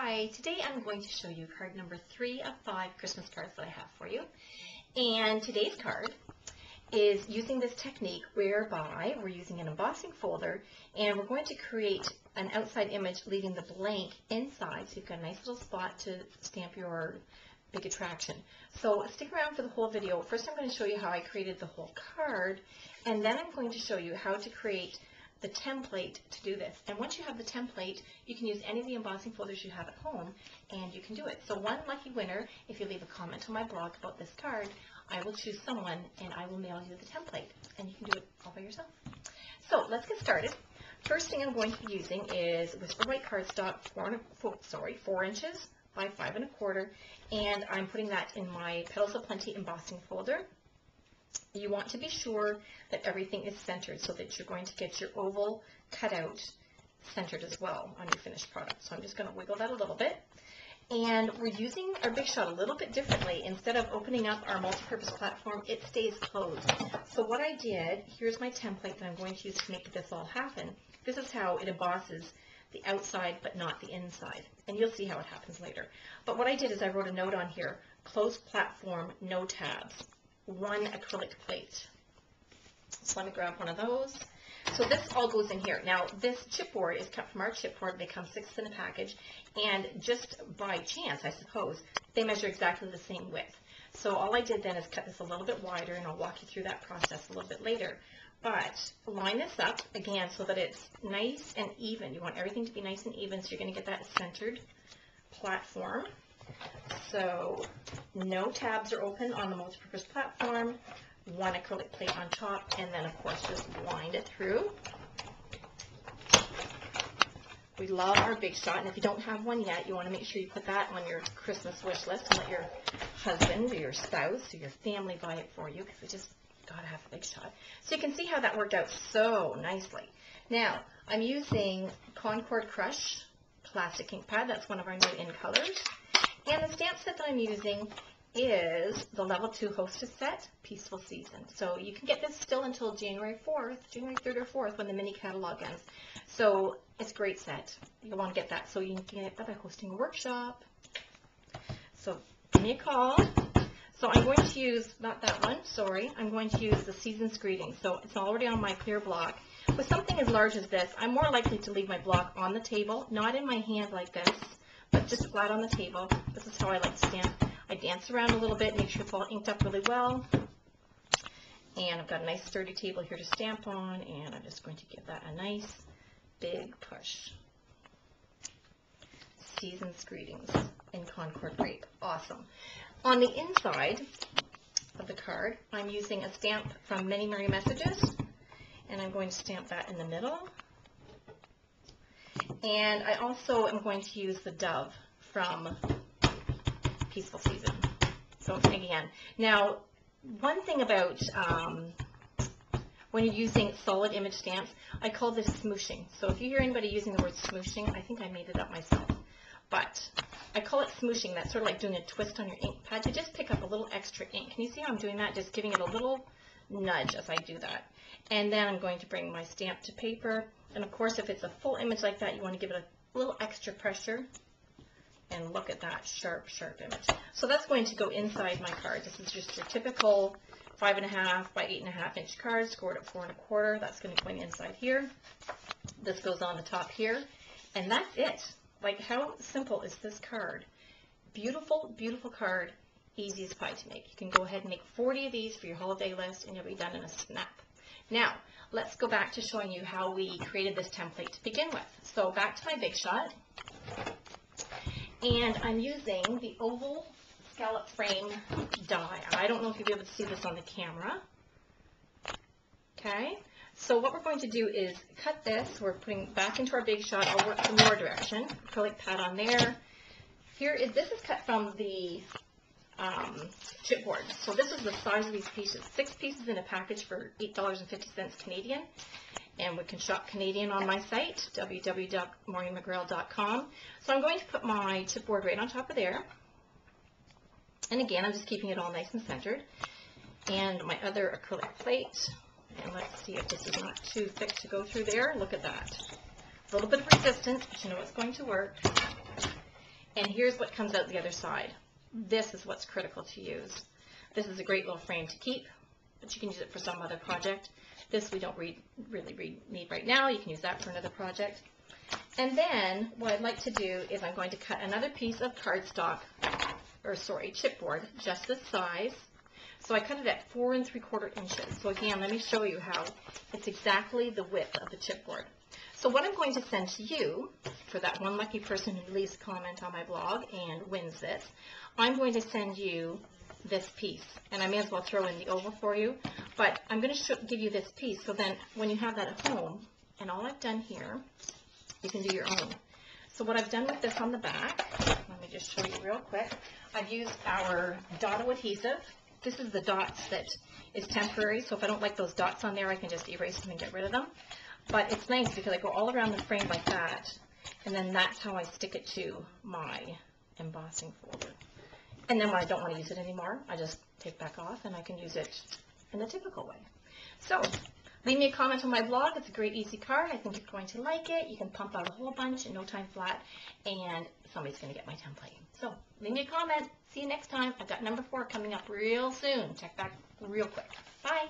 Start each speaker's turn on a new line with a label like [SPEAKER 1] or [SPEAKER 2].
[SPEAKER 1] Hi, today I'm going to show you card number 3 of 5 Christmas cards that I have for you. And today's card is using this technique whereby we're using an embossing folder and we're going to create an outside image leaving the blank inside, so you've got a nice little spot to stamp your big attraction. So stick around for the whole video. First I'm going to show you how I created the whole card, and then I'm going to show you how to create the template to do this. And once you have the template, you can use any of the embossing folders you have at home and you can do it. So one lucky winner, if you leave a comment on my blog about this card, I will choose someone and I will mail you the template, and you can do it all by yourself. So let's get started. First thing I'm going to be using is Whisper White cardstock, 4 inches by 5 1/4, and I'm putting that in my Petals of Plenty embossing folder. You want to be sure that everything is centered so that you're going to get your oval cutout centered as well on your finished product. So I'm just going to wiggle that a little bit. And we're using our Big Shot a little bit differently. Instead of opening up our multi-purpose platform, it stays closed. So what I did, here's my template that I'm going to use to make this all happen. This is how it embosses the outside but not the inside. And you'll see how it happens later. But what I did is I wrote a note on here, closed platform, no tabs. 1 acrylic plate. So let me grab one of those. So this all goes in here. Now this chipboard is cut from our chipboard. They come 6 in a package, and just by chance, I suppose, they measure exactly the same width. So all I did then is cut this a little bit wider, and I'll walk you through that process a little bit later. But line this up again so that it's nice and even. You want everything to be nice and even, so you're going to get that centered platform. So no tabs are open on the multi-purpose platform, 1 acrylic plate on top, and then of course just wind it through. We love our Big Shot, and if you don't have one yet, you want to make sure you put that on your Christmas wish list and let your husband or your spouse or your family buy it for you, because we just gotta have a Big Shot. So you can see how that worked out so nicely. Now I'm using Concord Crush plastic ink pad. That's one of our new in colors. And the stamp set that I'm using is the Level 2 Hostess set, Peaceful Season. So you can get this still until January 3rd or 4th, when the mini catalog ends. So it's a great set. You'll want to get that. So you can get that by hosting a workshop. So give me a call. So I'm going to use, not that one, sorry, I'm going to use the Season's Greeting. So it's already on my clear block. With something as large as this, I'm more likely to leave my block on the table, not in my hand like this, but just flat on the table. This is how I like to stamp. I dance around a little bit, make sure it's all inked up really well. And I've got a nice sturdy table here to stamp on, and I'm just going to give that a nice big push. Season's Greetings in Concord Grape. Awesome. On the inside of the card, I'm using a stamp from Many Merry Messages, and I'm going to stamp that in the middle. And I also am going to use the dove from Peaceful Season. So again, now one thing about when you're using solid image stamps, I call this smooshing. So if you hear anybody using the word smooshing, I think I made it up myself. But I call it smooshing. That's sort of like doing a twist on your ink pad to just pick up a little extra ink. Can you see how I'm doing that? Just giving it a little nudge as I do that. And then I'm going to bring my stamp to paper. And of course, if it's a full image like that, you want to give it a little extra pressure. And look at that sharp, sharp image. So that's going to go inside my card. This is just your typical 5 1/2 by 8 1/2 inch card, scored at 4 1/4. That's going to go inside here. This goes on the top here. And that's it. Like, how simple is this card? Beautiful, beautiful card. Easy as pie to make. You can go ahead and make 40 of these for your holiday list, and you'll be done in a snap. Now, let's go back to showing you how we created this template to begin with. So back to my Big Shot. And I'm using the oval scallop frame die. I don't know if you'll be able to see this on the camera. Okay, so what we're going to do is cut this. We're putting back into our Big Shot. I'll work from your direction. Acrylic pad on there. This is cut from the chipboard. So this is the size of these pieces. 6 pieces in a package for $8.50 Canadian. And we can shop Canadian on my site, www.maureenmcgrail.com. So I'm going to put my chipboard right on top of there. And again, I'm just keeping it all nice and centered. And my other acrylic plate. And let's see if this is not too thick to go through there. Look at that. A little bit of resistance, but you know it's going to work. And here's what comes out the other side. This is what's critical to use. This is a great little frame to keep, but you can use it for some other project. This we don't really need right now. You can use that for another project. And then what I'd like to do is I'm going to cut another piece of cardstock, or sorry, chipboard, just this size. So I cut it at 4 3/4 inches. So again, let me show you how it's exactly the width of the chipboard. So what I'm going to send to you, for that one lucky person who leaves a comment on my blog and wins this, I'm going to send you this piece. And I may as well throw in the oval for you, but I'm going to give you this piece so then when you have that at home, and all I've done here, you can do your own. So what I've done with this on the back, let me just show you real quick. I've used our Dotto adhesive. This is the dots that is temporary, so if I don't like those dots on there, I can just erase them and get rid of them. But it's nice because I go all around the frame like that, and then that's how I stick it to my embossing folder. And then when I don't want to use it anymore, I just take back off and I can use it in the typical way. So leave me a comment on my blog. It's a great, easy card. I think you're going to like it. You can pump out a whole bunch in no time flat, and somebody's going to get my template. So leave me a comment. See you next time. I've got number 4 coming up real soon. Check back real quick. Bye.